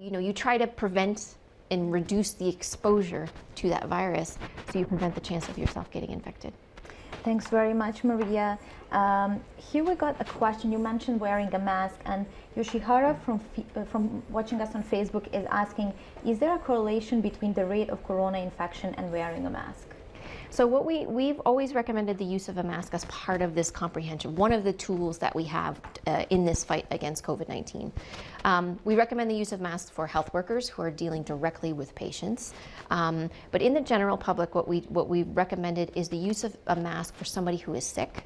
you try to prevent and reduce the exposure to that virus so you prevent the chance of yourself getting infected. Thanks very much, Maria. Here we got a question. You mentioned wearing a mask, and Yoshihara from watching us on Facebook is asking, is there a correlation between the rate of corona infection and wearing a mask? So we've always recommended the use of a mask as part of this comprehension, one of the tools that we have in this fight against COVID-19. We recommend the use of masks for health workers who are dealing directly with patients. But in the general public, what we recommended is the use of a mask for somebody who is sick,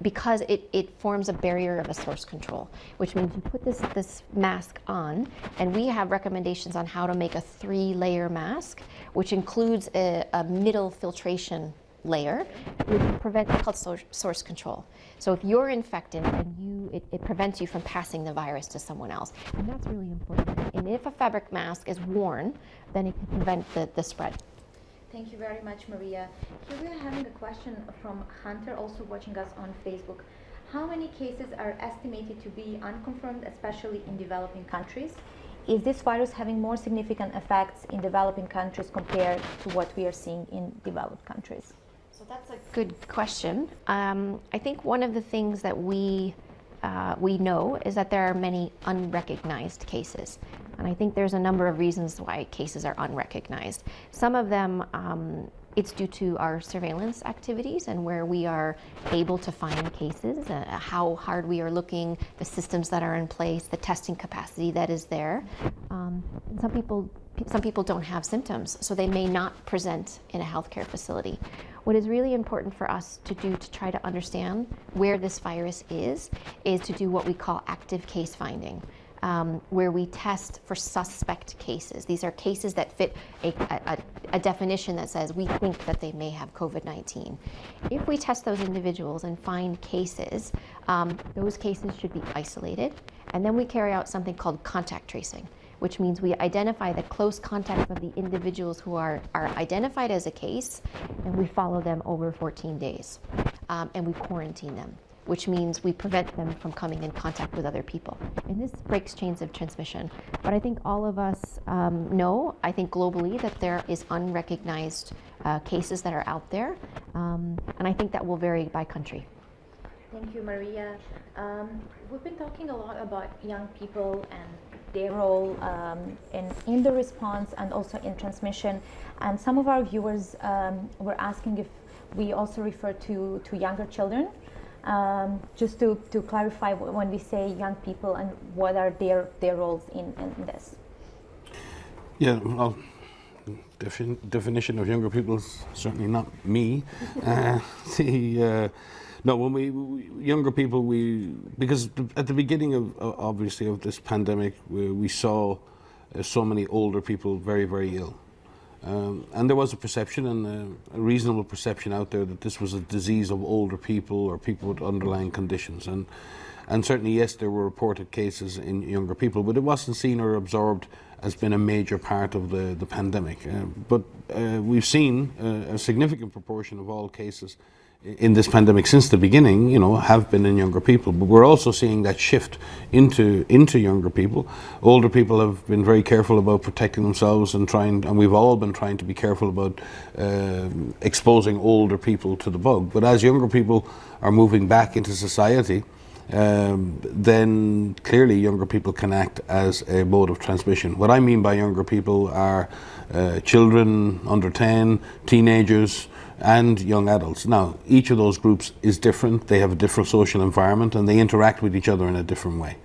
because it forms a barrier of a source control, which means you put this mask on, and we have recommendations on how to make a 3-layer mask, which includes a middle filtration layer, which prevents what's called source control. So if you're infected, then it prevents you from passing the virus to someone else, and that's really important. And if a fabric mask is worn, then it can prevent the spread. Thank you very much, Maria. Here we are having a question from Hunter, also watching us on Facebook. How many cases are estimated to be unconfirmed, especially in developing countries? Is this virus having more significant effects in developing countries compared to what we are seeing in developed countries? So that's a good question. I think one of the things that we know is that there are many unrecognized cases. And I think there's a number of reasons why cases are unrecognized. Some of them, it's due to our surveillance activities and where we are able to find cases, how hard we are looking, the systems that are in place, the testing capacity that is there. And some people don't have symptoms, so they may not present in a healthcare facility. What is really important for us to do to try to understand where this virus is to do what we call active case finding, where we test for suspect cases. These are cases that fit a definition that says we think that they may have COVID-19. If we test those individuals and find cases, those cases should be isolated, and then we carry out something called contact tracing, which means we identify the close contacts of the individuals who are identified as a case, and we follow them over 14 days, and we quarantine them, which means we prevent them from coming in contact with other people. And this breaks chains of transmission. But I think all of us know, I think globally, that there is unrecognized cases that are out there, and I think that will vary by country. Thank you, Maria. We've been talking a lot about young people and their role in the response and also in transmission. And some of our viewers were asking if we also refer to younger children. Just to clarify when we say young people and what are their roles in this. Yeah, well, definition of younger people is certainly not me. No, when younger people, because at the beginning of this pandemic, we saw so many older people very, very ill. And there was a perception, and a reasonable perception out there, that this was a disease of older people or people with underlying conditions. And certainly, yes, there were reported cases in younger people, but it wasn't seen or absorbed as being a major part of the pandemic. But we've seen a significant proportion of all cases in this pandemic since the beginning, have been in younger people. But we're also seeing that shift into younger people. Older people have been very careful about protecting themselves and we've all been trying to be careful about exposing older people to the bug. But as younger people are moving back into society, then clearly younger people can act as a mode of transmission. What I mean by younger people are children under 10, teenagers, and young adults. Now, each of those groups is different. They have a different social environment, and they interact with each other in a different way.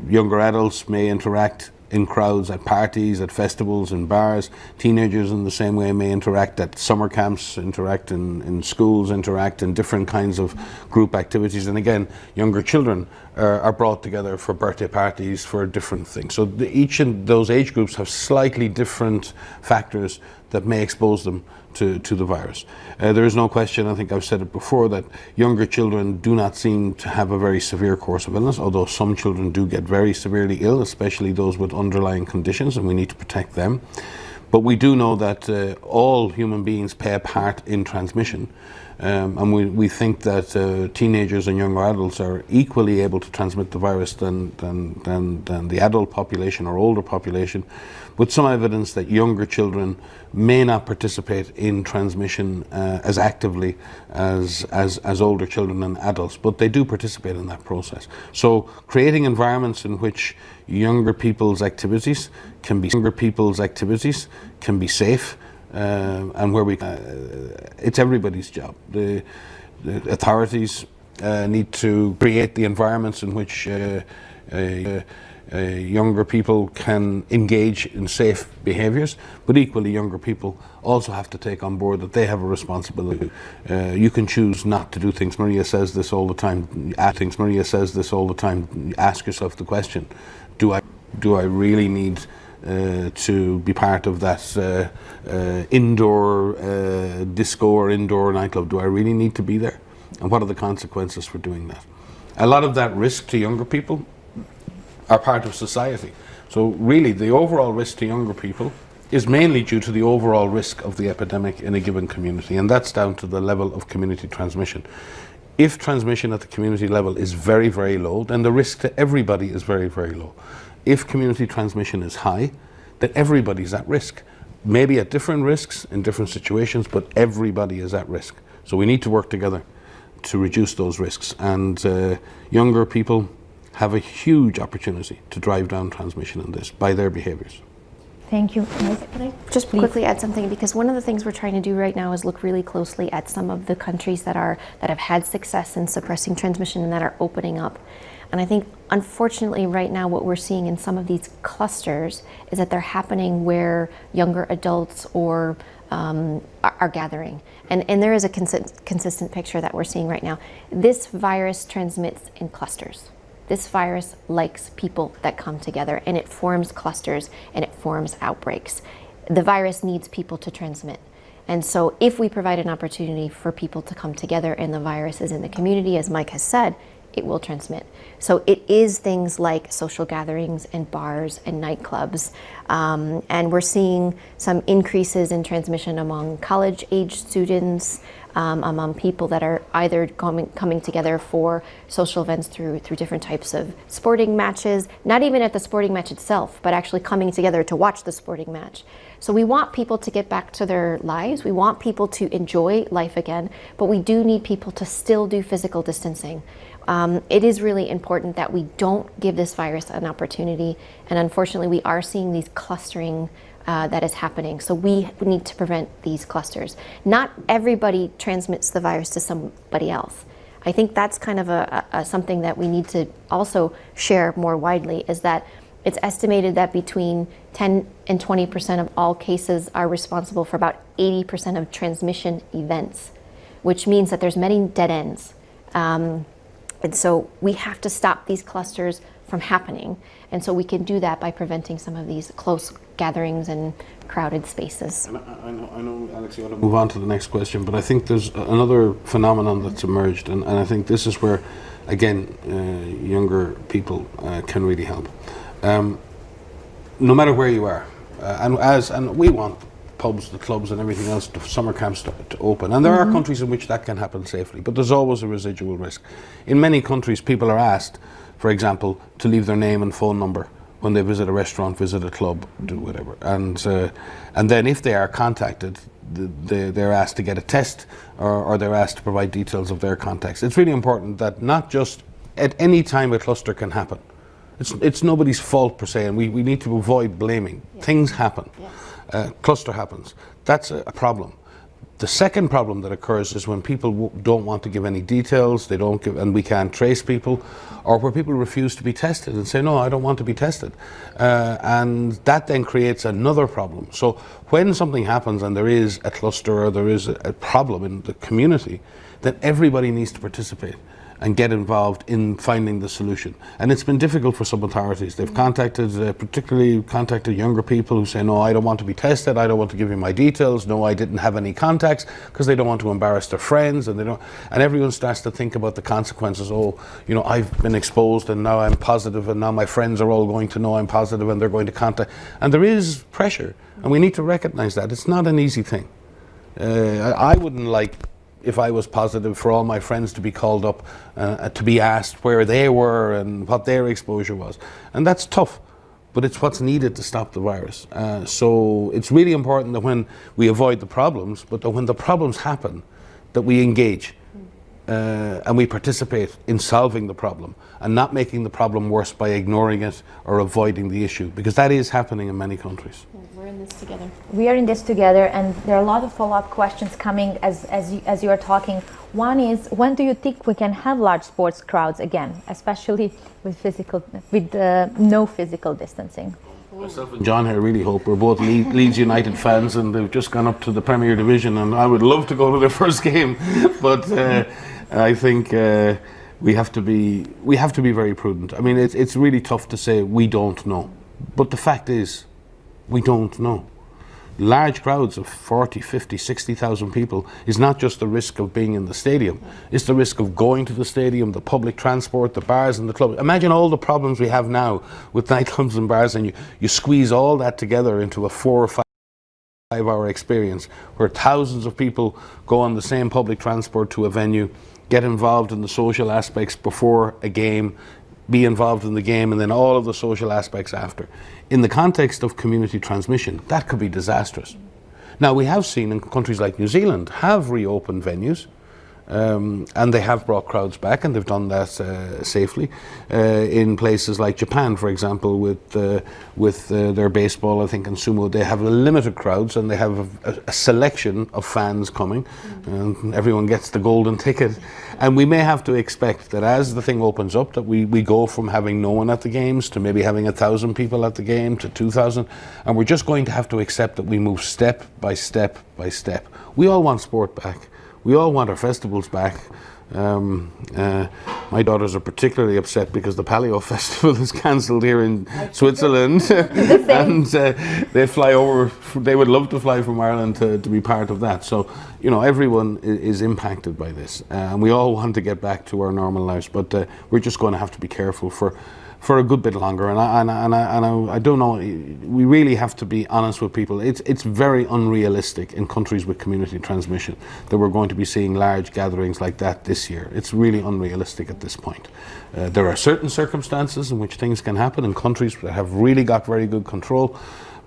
Younger adults may interact in crowds at parties, at festivals, in bars. Teenagers in the same way may interact at summer camps, interact in schools, interact in different kinds of group activities. And again, younger children are brought together for birthday parties, for different things. So each of those age groups have slightly different factors that may expose them to the virus. There is no question, I think I've said it before, that younger children do not seem to have a very severe course of illness, although some children do get very severely ill, especially those with underlying conditions, and we need to protect them. But we do know that all human beings play a part in transmission. And we think that teenagers and younger adults are equally able to transmit the virus than the adult population or older population, with some evidence that younger children may not participate in transmission as actively as older children and adults, but they do participate in that process. So creating environments in which younger people's activities can be safe, and where it's everybody's job. The authorities need to create the environments in which younger people can engage in safe behaviours, but equally younger people also have to take on board that they have a responsibility. You can choose not to do things. Maria says this all the time. Ask yourself the question: do I really need to be part of that indoor disco or indoor nightclub? Do I really need to be there? And what are the consequences for doing that? A lot of that risk to younger people are part of society. So really the overall risk to younger people is mainly due to the overall risk of the epidemic in a given community, and that's down to the level of community transmission. If transmission at the community level is very, very low, then the risk to everybody is very, very low. If community transmission is high, then everybody's at risk. Maybe at different risks in different situations, but everybody is at risk. So we need to work together to reduce those risks, and younger people have a huge opportunity to drive down transmission in this by their behaviours. Thank you. Can I Just quickly add something, because one of the things we're trying to do right now is look really closely at some of the countries that have had success in suppressing transmission and that are opening up. And I think, unfortunately, right now what we're seeing in some of these clusters is that they're happening where younger adults or are gathering. And there is a consistent picture that we're seeing right now. This virus transmits in clusters. This virus likes people that come together, and it forms clusters and it forms outbreaks. The virus needs people to transmit. And so if we provide an opportunity for people to come together and the virus is in the community, as Mike has said, it will transmit. So it is things like social gatherings and bars and nightclubs. And we're seeing some increases in transmission among college-age students, among people that are either coming together for social events through different types of sporting matches, not even at the sporting match itself, but actually coming together to watch the sporting match. So we want people to get back to their lives. We want people to enjoy life again, but we do need people to still do physical distancing. It is really important that we don't give this virus an opportunity, and unfortunately we are seeing these clustering that is happening. So we need to prevent these clusters. Not everybody transmits the virus to somebody else. I think that's kind of something that we need to also share more widely, is that it's estimated that between 10 and 20% of all cases are responsible for about 80% of transmission events, which means that there's many dead ends. And so we have to stop these clusters from happening. And so we can do that by preventing some of these close gatherings and crowded spaces. And I know, Alex, you want to move on to the next question, but I think there's another phenomenon that's emerged, and I think this is where, again, younger people can really help. No matter where you are, and we want pubs, the clubs and everything else, the summer camps to open. And there are countries in which that can happen safely, but there's always a residual risk. In many countries, people are asked, for example, to leave their name and phone number when they visit a restaurant, visit a club, do whatever. And then if they are contacted, they're asked to get a test, or they're asked to provide details of their contacts. It's really important that not just at any time a cluster can happen. It's nobody's fault per se, and we need to avoid blaming. Yeah. Things happen. Yes. Cluster happens. That's a problem. The second problem that occurs is when people don't want to give any details, they don't give, and we can't trace people, or where people refuse to be tested and say, no, I don't want to be tested. And that then creates another problem. So when something happens and there is a cluster or there is a problem in the community, then everybody needs to participate. and get involved in finding the solution. And it's been difficult for some authorities. They've particularly contacted younger people who say, no, I don't want to be tested, I don't want to give you my details, no, I didn't have any contacts, because they don't want to embarrass their friends, and everyone starts to think about the consequences. Oh, you know, I've been exposed and now I'm positive, and now my friends are all going to know I'm positive and they're going to contact. And there is pressure, and we need to recognize that. It's not an easy thing. I wouldn't like, if I was positive, for all my friends to be called up to be asked where they were and what their exposure was. And that's tough, but it's what's needed to stop the virus. So it's really important that when we avoid the problems, but that when the problems happen, that we engage and we participate in solving the problem and not making the problem worse by ignoring it or avoiding the issue, because that is happening in many countries. We're in this together. We are in this together, and there are a lot of follow-up questions coming as you are talking. One is, when do you think we can have large sports crowds again, especially with no physical distancing? Myself and John here really hope. We're both Leeds United fans, and they've just gone up to the Premier Division, and I would love to go to their first game, but I think we have to be very prudent. I mean, it's really tough to say we don't know, but the fact is, we don't know. Large crowds of 40, 50, 60,000 people is not just the risk of being in the stadium, it's the risk of going to the stadium, the public transport, the bars and the clubs. Imagine all the problems we have now with nightclubs and bars, and you squeeze all that together into a 4 or 5 hour experience where thousands of people go on the same public transport to a venue, get involved in the social aspects before a game, be involved in the game, and then all of the social aspects after. In the context of community transmission, that could be disastrous. Now, we have seen in countries like New Zealand have reopened venues, and they have brought crowds back, and they've done that safely. In places like Japan, for example, with their baseball, I think, and sumo, they have limited crowds, and they have a selection of fans coming, and everyone gets the golden ticket. And we may have to expect that as the thing opens up, that we go from having no one at the games to maybe having 1,000 people at the game to 2,000, and we're just going to have to accept that we move step by step by step. We all want sport back. We all want our festivals back. My daughters are particularly upset because the Palio Festival is cancelled here in Switzerland, and they fly over. They would love to fly from Ireland to be part of that. So, you know, everyone is impacted by this, and we all want to get back to our normal lives. But we're just going to have to be careful for a good bit longer, and I don't know. We really have to be honest with people. It's very unrealistic in countries with community transmission that we're going to be seeing large gatherings like that this year. It's really unrealistic at this point. There are certain circumstances in which things can happen in countries that have really got very good control,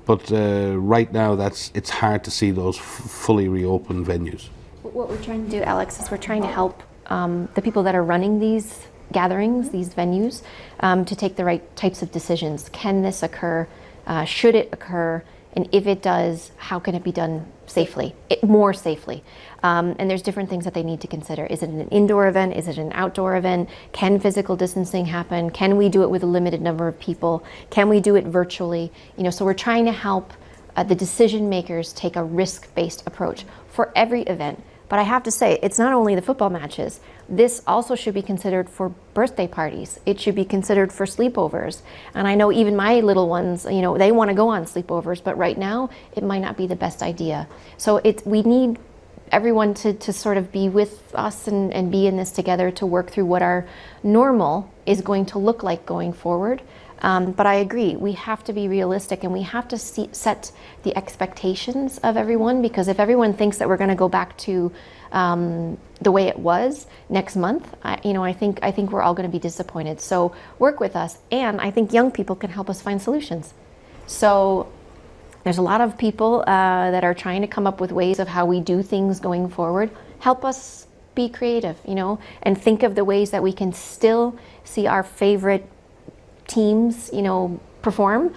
but right now it's hard to see those fully reopened venues. What we're trying to do, Alex, is we're trying to help the people that are running these gatherings, these venues, to take the right types of decisions. Can this occur? Should it occur? And if it does, how can it be done safely, more safely? And there's different things that they need to consider. Is it an indoor event? Is it an outdoor event? Can physical distancing happen? Can we do it with a limited number of people? Can we do it virtually? You know, so we're trying to help the decision makers take a risk-based approach for every event. But I have to say, it's not only the football matches. This also should be considered for birthday parties. It should be considered for sleepovers. And I know even my little ones, you know, they want to go on sleepovers, but right now it might not be the best idea. So we need everyone to sort of be with us and be in this together to work through what our normal is going to look like going forward. But I agree, we have to be realistic, and we have to set the expectations of everyone, because if everyone thinks that we're going to go back to the way it was next month, I think we're all going to be disappointed. So work with us, and I think young people can help us find solutions. So there's a lot of people that are trying to come up with ways of how we do things going forward. Help us be creative, and think of the ways that we can still see our favorite teams, perform.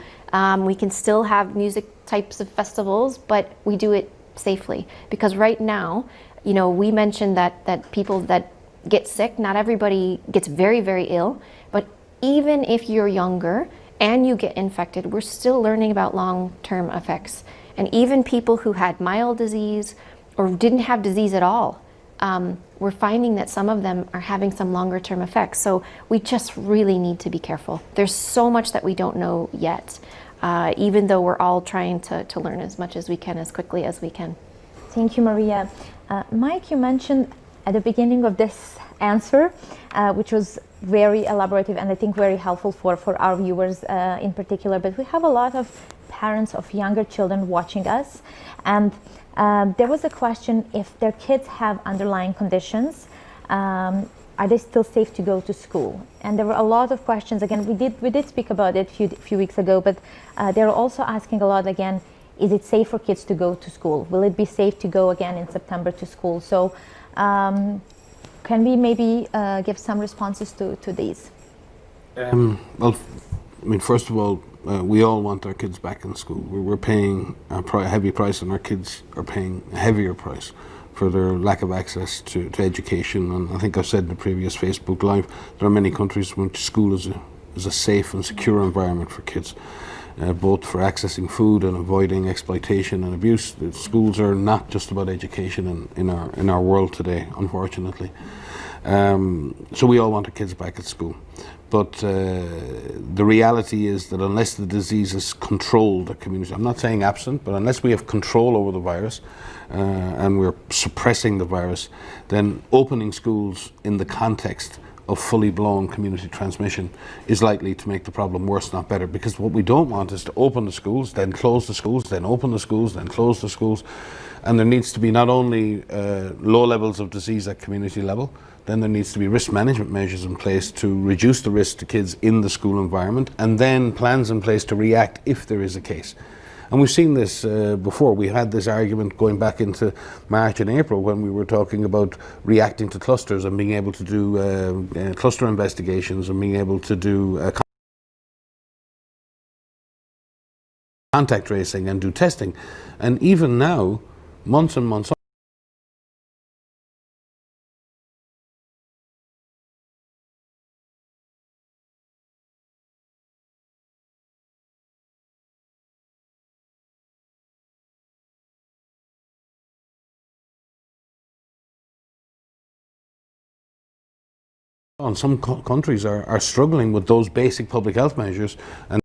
We can still have music types of festivals, but we do it safely. Because right now, we mentioned that people that get sick, not everybody gets very, very ill, but even if you're younger and you get infected, we're still learning about long-term effects. And even people who had mild disease or didn't have disease at all, we're finding that some of them are having some longer term effects. So we just really need to be careful. There's so much that we don't know yet, even though we're all trying to learn as much as we can, as quickly as we can. Thank you, Maria. Mike, you mentioned at the beginning of this answer, which was very elaborative and I think very helpful for our viewers in particular, but we have a lot of parents of younger children watching us, and there was a question: if their kids have underlying conditions, are they still safe to go to school? And there were a lot of questions. Again, we did speak about it a few weeks ago, but they're also asking a lot again: is it safe for kids to go to school? Will it be safe to go again in September to school? So can we maybe give some responses to these? Well, I mean, first of all, we all want our kids back in school. We're paying a heavy price, and our kids are paying a heavier price for their lack of access to education. And I think I've said in the previous Facebook Live, there are many countries in which school is a safe and secure environment for kids, both for accessing food and avoiding exploitation and abuse. The schools are not just about education in our world today, unfortunately. So we all want our kids back at school. But the reality is that unless the disease is controlled at community, I'm not saying absent, but unless we have control over the virus and we're suppressing the virus, then opening schools in the context of fully blown community transmission is likely to make the problem worse, not better. Because what we don't want is to open the schools, then close the schools, then open the schools, then close the schools. And there needs to be not only low levels of disease at community level, then there needs to be risk management measures in place to reduce the risk to kids in the school environment, and then plans in place to react if there is a case. And we've seen this before. We had this argument going back into March and April when we were talking about reacting to clusters and being able to do cluster investigations and being able to do contact tracing and do testing. And even now, months and months on, some countries are struggling with those basic public health measures. And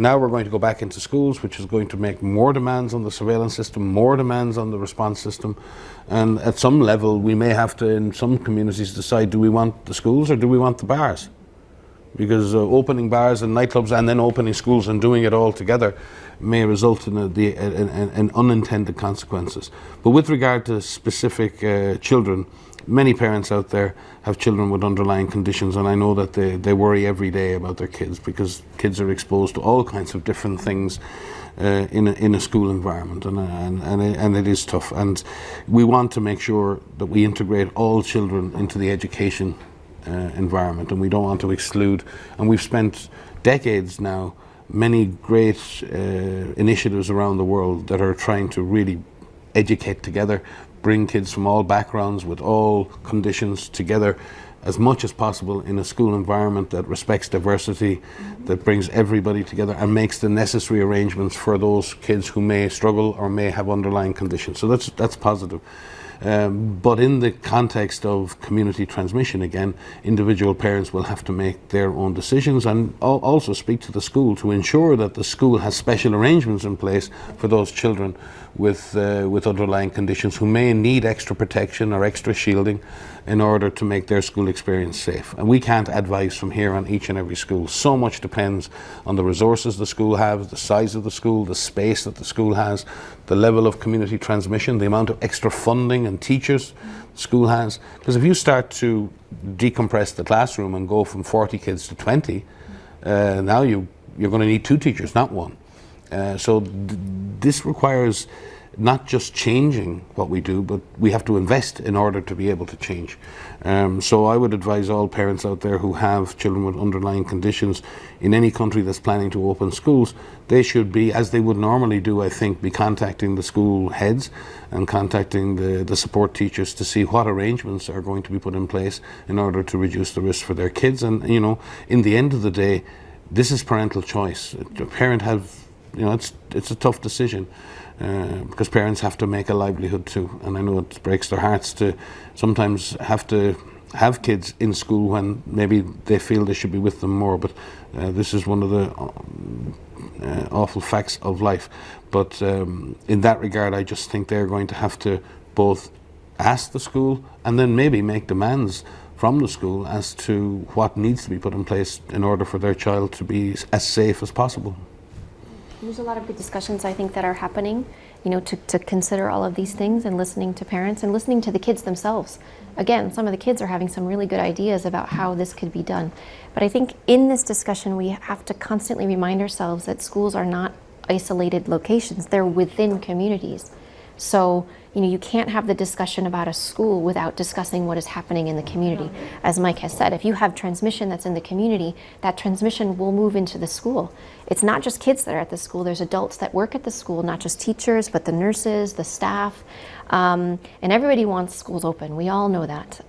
now we're going to go back into schools, which is going to make more demands on the surveillance system, more demands on the response system. And at some level, we may have to, in some communities, decide, do we want the schools or do we want the bars? Because opening bars and nightclubs and then opening schools and doing it all together may result in unintended consequences. But with regard to specific children, many parents out there have children with underlying conditions, and I know that they worry every day about their kids, because kids are exposed to all kinds of different things in a school environment, and it is tough. And we want to make sure that we integrate all children into the education environment, and we don't want to exclude. And we've spent decades now, many great initiatives around the world that are trying to really educate together, bring kids from all backgrounds with all conditions together as much as possible in a school environment that respects diversity, that brings everybody together and makes the necessary arrangements for those kids who may struggle or may have underlying conditions. So that's positive. But in the context of community transmission, again, individual parents will have to make their own decisions and also speak to the school to ensure that the school has special arrangements in place for those children with underlying conditions who may need extra protection or extra shielding in order to make their school experience safe. And we can't advise from here on each and every school. So much depends on the resources the school has, the size of the school, the space that the school has, the level of community transmission, the amount of extra funding and teachers the school has. Because if you start to decompress the classroom and go from 40 kids to 20, now you're going to need 2 teachers, not 1. So this requires not just changing what we do, but we have to invest in order to be able to change. So I would advise all parents out there who have children with underlying conditions in any country that's planning to open schools, they should be, as they would normally do, I think, be contacting the school heads and contacting the support teachers to see what arrangements are going to be put in place in order to reduce the risk for their kids. And, you know, in the end of the day, this is parental choice. A parent it's a tough decision. Because parents have to make a livelihood too, and I know it breaks their hearts to sometimes have to have kids in school when maybe they feel they should be with them more, but this is one of the awful facts of life. But in that regard, I just think they're going to have to both ask the school and then maybe make demands from the school as to what needs to be put in place in order for their child to be as safe as possible. There's a lot of good discussions, I think, that are happening, you know, to consider all of these things and listening to parents and listening to the kids themselves. Again, some of the kids are having some really good ideas about how this could be done. But I think in this discussion, we have to constantly remind ourselves that schools are not isolated locations. They're within communities. So, you know, you can't have the discussion about a school without discussing what is happening in the community. As Mike has said, if you have transmission that's in the community, that transmission will move into the school. It's not just kids that are at the school, there's adults that work at the school, not just teachers, but the nurses, the staff, and everybody wants schools open. We all know that,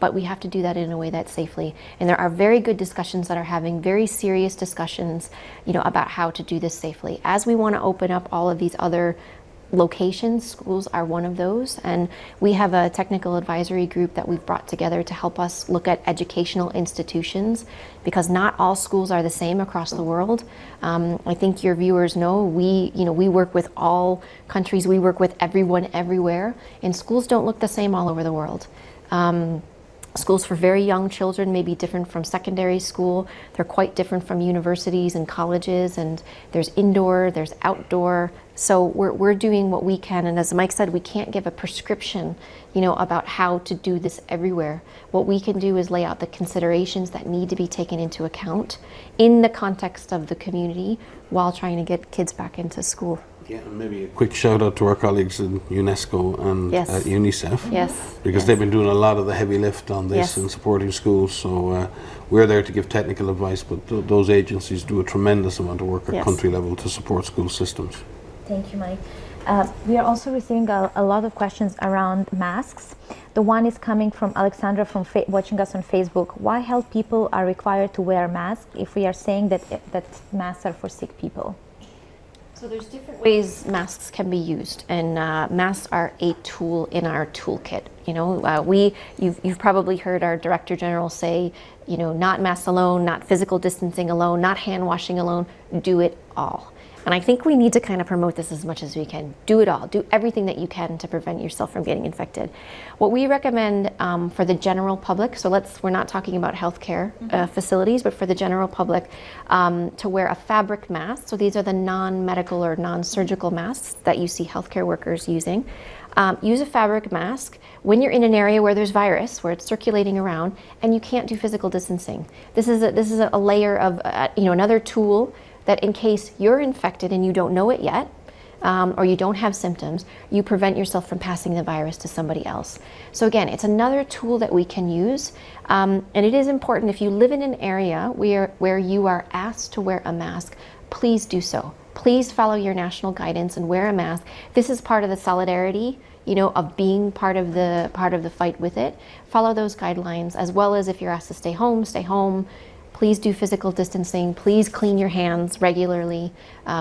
but we have to do that in a way that's safely. And there are very good discussions that are having very serious discussions, you know, about how to do this safely. As we want to open up all of these other locations, schools are one of those, and we have a technical advisory group that we've brought together to help us look at educational institutions, because not all schools are the same across the world. I think your viewers know we work with all countries, we work with everyone everywhere, and schools don't look the same all over the world. Schools for very young children may be different from secondary school. They're quite different from universities and colleges, and there's indoor, there's outdoor. So we're doing what we can, and as Mike said, we can't give a prescription, you know, about how to do this everywhere. What we can do is lay out the considerations that need to be taken into account in the context of the community while trying to get kids back into school. Yeah, and maybe a quick shout out to our colleagues in UNESCO and Yes. at UNICEF. Yes. Because yes. they've been doing a lot of the heavy lift on this Yes. and supporting schools. So we're there to give technical advice, but those agencies do a tremendous amount of work at Yes. country level to support school systems. Thank you, Mike. We are also receiving a lot of questions around masks. The one is coming from Alexandra from watching us on Facebook. Why health people are required to wear masks if we are saying that masks are for sick people? So there's different ways masks can be used, and masks are a tool in our toolkit. You know, you've probably heard our Director General say, you know, not masks alone, not physical distancing alone, not hand washing alone, do it all. And I think we need to kind of promote this as much as we can. Do it all. Do everything that you can to prevent yourself from getting infected. What we recommend for the general public, so we're not talking about healthcare facilities, but for the general public, to wear a fabric mask. So these are the non-medical or non-surgical masks that you see healthcare workers using. Use a fabric mask when you're in an area where there's virus, where it's circulating around, and you can't do physical distancing. This is a layer of another tool that in case you're infected and you don't know it yet, or you don't have symptoms, you prevent yourself from passing the virus to somebody else. So again, it's another tool that we can use, and it is important if you live in an area where you are asked to wear a mask, please do so. Please follow your national guidance and wear a mask. This is part of the solidarity, of being part of the fight with it. Follow those guidelines, as well as if you're asked to stay home, stay home. Please do physical distancing. Please clean your hands regularly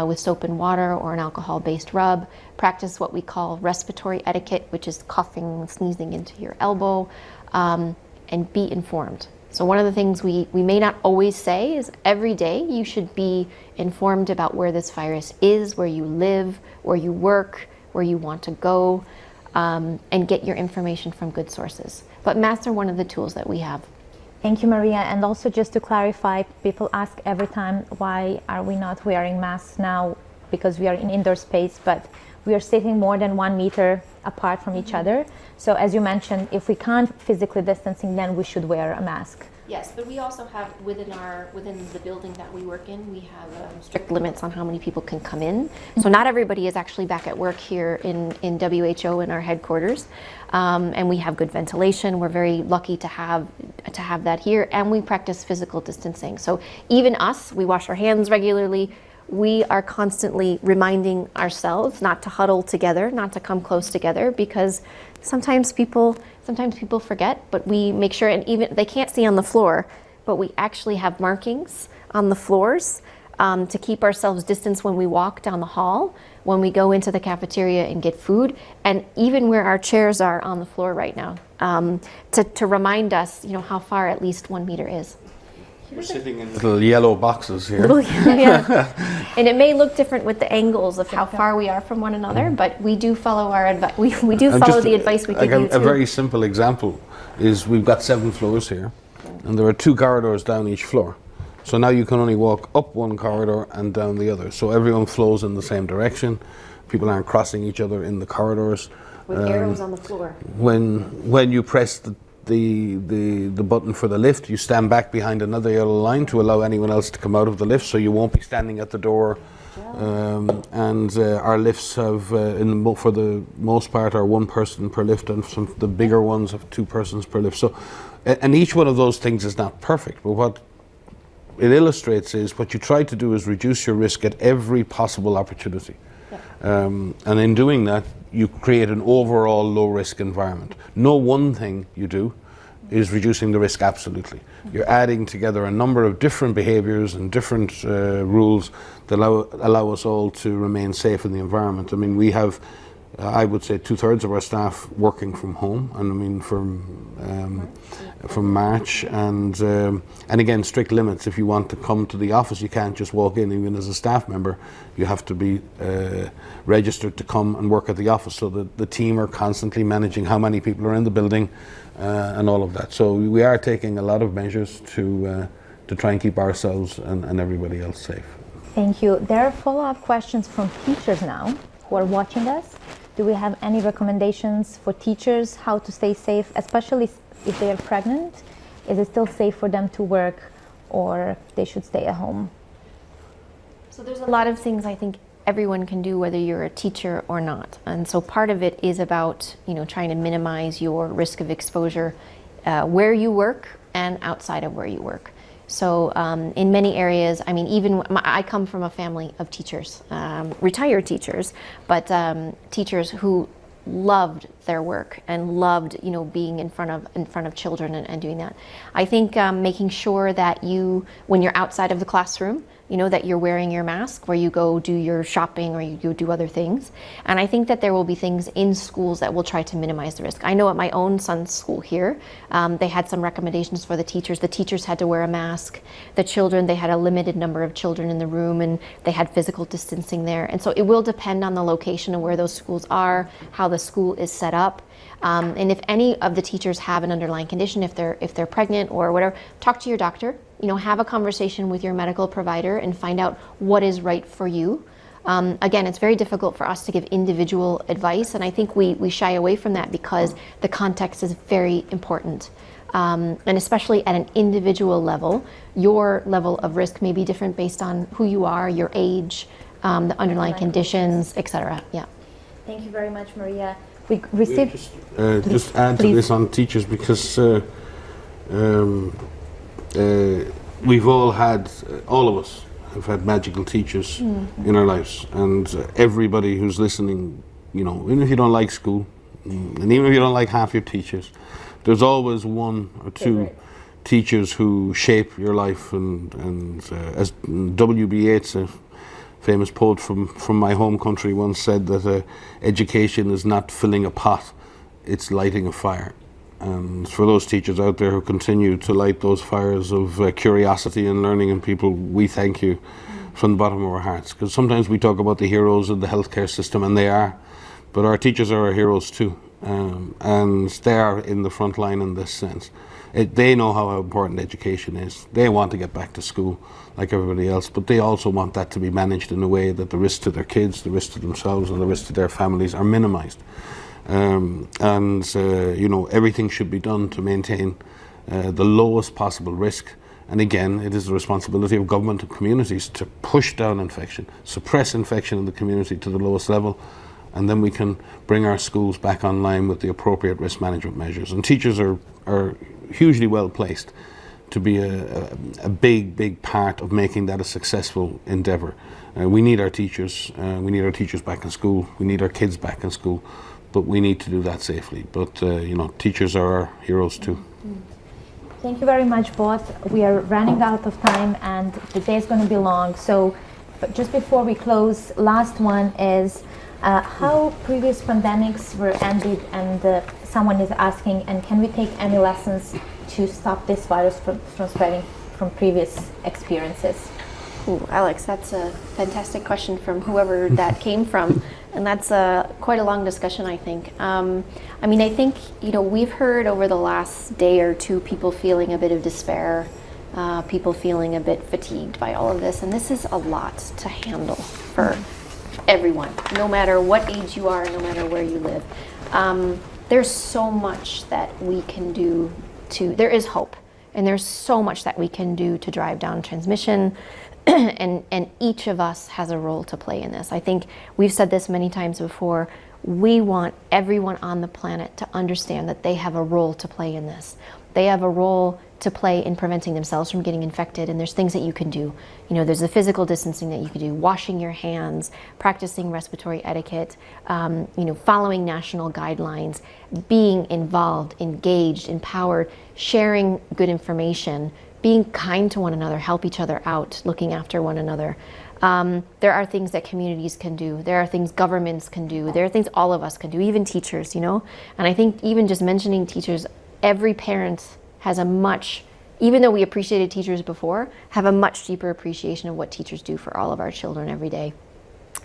with soap and water or an alcohol-based rub. Practice what we call respiratory etiquette, which is coughing and sneezing into your elbow, and be informed. So one of the things we may not always say is every day you should be informed about where this virus is, where you live, where you work, where you want to go, and get your information from good sources. But masks are one of the tools that we have. Thank you, Maria. And also, just to clarify, people ask every time, why are we not wearing masks now? Because we are in indoor space, but we are sitting more than 1 meter apart from each other. So as you mentioned, if we can't physically distancing, then we should wear a mask. Yes, but we also have within the building that we work in, we have strict limits on how many people can come in. So not everybody is actually back at work here in WHO in our headquarters, and we have good ventilation. We're very lucky to have that here, and we practice physical distancing. So even us, we wash our hands regularly. We are constantly reminding ourselves not to huddle together, not to come close together, because sometimes people forget, but we make sure, and even they can't see on the floor, but we actually have markings on the floors to keep ourselves distanced when we walk down the hall, when we go into the cafeteria and get food, and even where our chairs are on the floor right now, to remind us, how far at least 1 meter is. We're sitting in little yellow boxes here. Yeah. And it may look different with the angles of how far we are from one another, but we do follow our advice. We do follow the advice we give you too. A very simple example is we've got 7 floors here, and there are 2 corridors down each floor. So now you can only walk up one corridor and down the other. So everyone flows in the same direction. People aren't crossing each other in the corridors. With arrows on the floor. When you press the button for the lift, you stand back behind another yellow line to allow anyone else to come out of the lift, so you won't be standing at the door. Our lifts have, for the most part, are 1 person per lift, and some the bigger ones have 2 persons per lift. So, and each one of those things is not perfect, but what it illustrates is what you try to do is reduce your risk at every possible opportunity. And in doing that, you create an overall low-risk environment. No one thing you do is reducing the risk absolutely. You're adding together a number of different behaviors and different rules that allow us all to remain safe in the environment. I mean, we have, I would say, 2/3 of our staff working from home, and I mean from March, and again, strict limits. If you want to come to the office, you can't just walk in. Even as a staff member, you have to be registered to come and work at the office. So the team are constantly managing how many people are in the building and all of that. So we are taking a lot of measures to try and keep ourselves and everybody else safe. Thank you. There are follow-up questions from teachers now who are watching us. Do we have any recommendations for teachers how to stay safe, especially if they are pregnant? Is it still safe for them to work, or they should stay at home? So there's a lot of things I think everyone can do, whether you're a teacher or not. And so part of it is about trying to minimize your risk of exposure where you work and outside of where you work. So in many areas, I mean, even I come from a family of teachers, retired teachers, but teachers who loved their work and loved being in front of children and doing that. I think making sure that when you're outside of the classroom, that you're wearing your mask where you go do your shopping or you go do other things. And I think that there will be things in schools that will try to minimize the risk. I know at my own son's school here, they had some recommendations for the teachers. The teachers had to wear a mask. The children, they had a limited number of children in the room, and they had physical distancing there. And so it will depend on the location of where those schools are, how the school is set up. And if any of the teachers have an underlying condition, if they're pregnant or whatever, talk to your doctor. Have a conversation with your medical provider and find out what is right for you. Again, it's very difficult for us to give individual advice, and I think we shy away from that because the context is very important. And especially at an individual level, your level of risk may be different based on who you are, your age, the underlying conditions, etc. Yeah. Thank you very much, Maria. We received. Just add to this on teachers, because we've all of us have had magical teachers in our lives, and everybody who's listening, even if you don't like school, And even if you don't like half your teachers, there's always one or two teachers who shape your life. And as W.B. Yeats, a famous poet from my home country, once said that education is not filling a pot, it's lighting a fire. And for those teachers out there who continue to light those fires of curiosity and learning in people, we thank you from the bottom of our hearts. Because sometimes we talk about the heroes of the healthcare system, and they are, but our teachers are our heroes too. And they are in the front line in this sense. They know how important education is. They want to get back to school like everybody else, but they also want that to be managed in a way that the risks to their kids, the risks to themselves, and the risks to their families are minimized. You know, everything should be done to maintain the lowest possible risk. And again, it is the responsibility of government and communities to push down infection, suppress infection in the community to the lowest level, and then we can bring our schools back online with the appropriate risk management measures. And teachers are hugely well placed to be a big part of making that a successful endeavour. We need our teachers. We need our teachers back in school. We need our kids back in school. But we need to do that safely. But, you know, teachers are our heroes too. Thank you very much, both. We are running out of time and the day is going to be long. So but just before we close, last one is how previous pandemics were ended, and someone is asking, and can we take any lessons to stop this virus from spreading from previous experiences? Ooh, Alex, that's a fantastic question from whoever that came from. And that's quite a long discussion, I think. I mean, I think, you know, we've heard over the last day or two people feeling a bit of despair, people feeling a bit fatigued by all of this. And this is a lot to handle for everyone, no matter what age you are, no matter where you live. There's so much that we can do there is hope. And there's so much that we can do to drive down transmission. And each of us has a role to play in this. I think we've said this many times before. We want everyone on the planet to understand that they have a role to play in this. They have a role to play in preventing themselves from getting infected, and there's things that you can do. You know, there's the physical distancing that you can do, washing your hands, practicing respiratory etiquette, you know, following national guidelines, being involved, engaged, empowered, sharing good information, being kind to one another, help each other out, looking after one another. There are things that communities can do. There are things governments can do. There are things all of us can do, even teachers, you know? And I think even just mentioning teachers, every parent has even though we appreciated teachers before, have a much deeper appreciation of what teachers do for all of our children every day.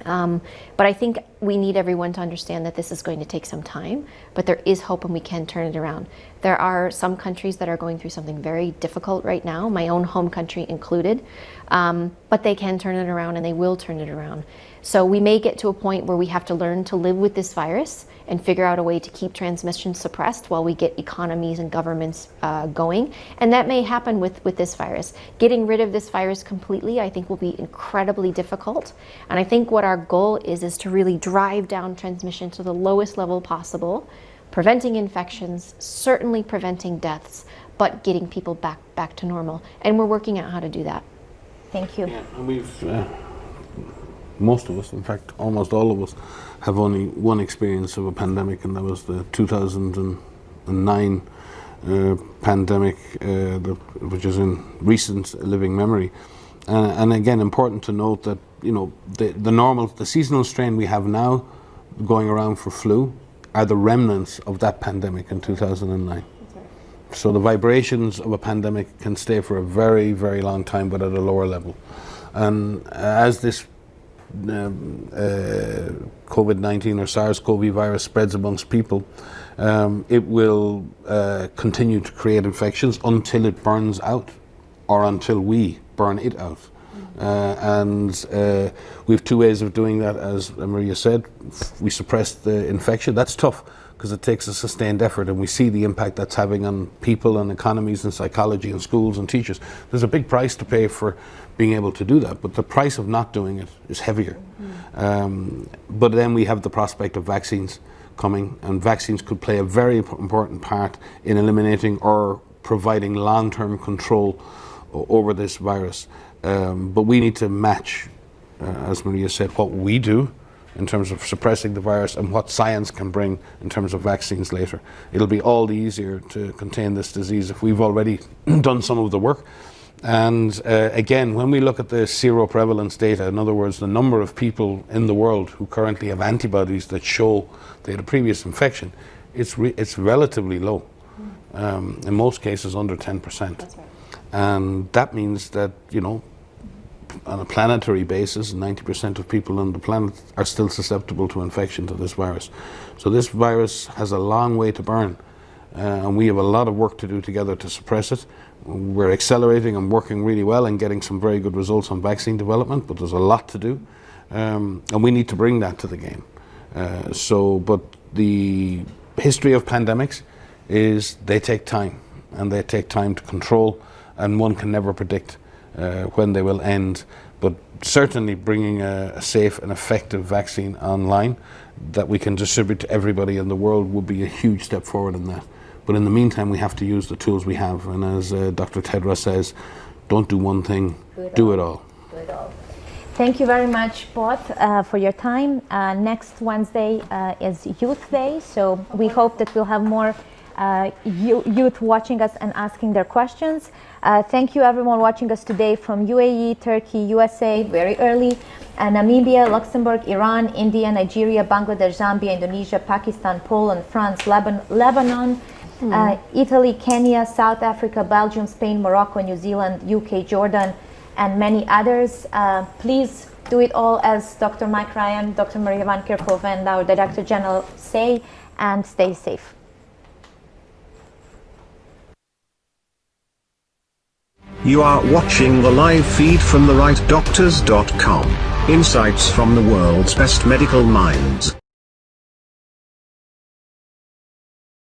But I think we need everyone to understand that this is going to take some time, but there is hope and we can turn it around. There are some countries that are going through something very difficult right now, my own home country included, but they can turn it around and they will turn it around. So we may get to a point where we have to learn to live with this virus and figure out a way to keep transmission suppressed while we get economies and governments going. And that may happen with this virus. Getting rid of this virus completely, I think, will be incredibly difficult. And I think what our goal is to really drive down transmission to the lowest level possible, preventing infections, certainly preventing deaths, but getting people back to normal. And we're working out how to do that. Thank you. Yeah, and we've, most of us, in fact, almost all of us, have only one experience of a pandemic, and that was the 2009 pandemic, which is in recent living memory. And again, important to note that, you know, the seasonal strain we have now going around for flu are the remnants of that pandemic in 2009. So the vibrations of a pandemic can stay for a very, very long time, but at a lower level. And as this COVID-19 or SARS-CoV virus spreads amongst people, it will continue to create infections until it burns out, or until we burn it out. We have two ways of doing that. As Maria said, we suppress the infection. That's tough because it takes a sustained effort, and we see the impact that's having on people and economies and psychology and schools and teachers. There's a big price to pay for being able to do that, but the price of not doing it is heavier. But then we have the prospect of vaccines coming, and vaccines could play a very important part in eliminating or providing long-term control over this virus. But we need to match, as Maria said, what we do in terms of suppressing the virus and what science can bring in terms of vaccines later. It'll be all the easier to contain this disease if we've already done some of the work. And again, when we look at the seroprevalence data, in other words, the number of people in the world who currently have antibodies that show they had a previous infection, it's relatively low. In most cases, under 10%. That's right. And that means that, you know, on a planetary basis, 90% of people on the planet are still susceptible to infection to this virus. So this virus has a long way to burn, and we have a lot of work to do together to suppress it. We're accelerating and working really well and getting some very good results on vaccine development, but there's a lot to do, and we need to bring that to the game. But the history of pandemics is they take time, and they take time to control, and one can never predict when they will end. But certainly bringing a safe and effective vaccine online that we can distribute to everybody in the world would be a huge step forward in that. But in the meantime, we have to use the tools we have. And as Dr. Tedros says, don't do one thing, do it all. Do it all. Thank you very much, both, for your time. Next Wednesday is Youth Day, so we hope that we'll have more youth watching us and asking their questions. Thank you everyone watching us today from UAE, Turkey, USA, very early, Namibia, Luxembourg, Iran, India, Nigeria, Bangladesh, Zambia, Indonesia, Pakistan, Poland, France, Lebanon, Italy, Kenya, South Africa, Belgium, Spain, Morocco, New Zealand, UK, Jordan, and many others. Please do it all as Dr. Mike Ryan, Dr. Maria Van Kerkhove, and our Director General say, and stay safe. You are watching the live feed from therightdoctors.com. Insights from the world's best medical minds.